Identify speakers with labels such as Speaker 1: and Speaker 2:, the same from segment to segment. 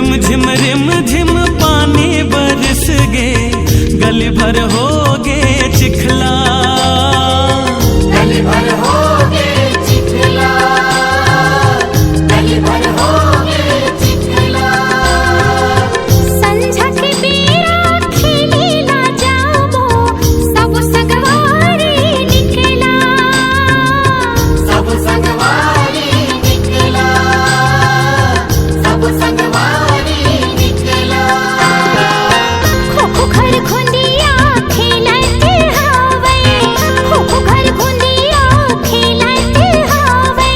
Speaker 1: रिम झिम पानी बरस गे, गली भर हो गे चिखला,
Speaker 2: गली भर हो गे चिखला, गली भर हो गे चिखला।
Speaker 3: संझा के बेरा खेलेला जाबो, सब संगवारी निकला,
Speaker 2: सब संगवारी निकला, सब संगवारी निकला।
Speaker 3: खो घर खुंदिया खेलते हावे, खो घर खुंदिया खेलते हावे,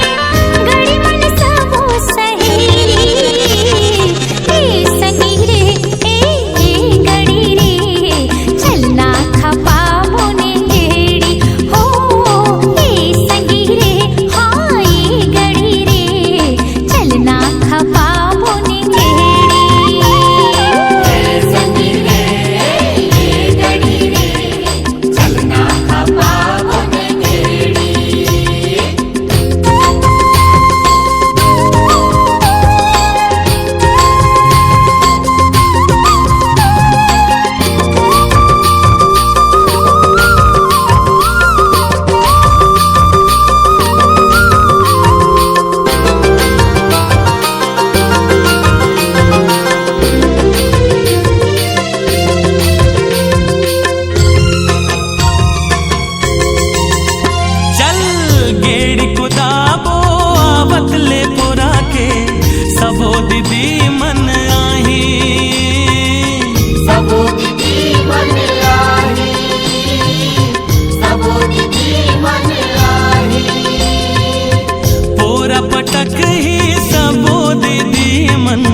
Speaker 3: गड़ी मन सबो सहेली, ए संगी रे ए गड़ी रे, चलना खपा मोने गेड़ी हो, ए संगी रे हां ए गड़ी रे, चलना खपा मोने गेड़ी।
Speaker 2: ए संगी रे ए गड़ी रे, चलना खपा मोने गेड़ी।
Speaker 1: चल गेड़ी कुदाबो आवत ले पुरा के, सबो दीदी मन आही,
Speaker 2: सबो दीदी मन आही, सबो दीदी मन आही।
Speaker 1: पूरा पटक ही सबो दीदी मन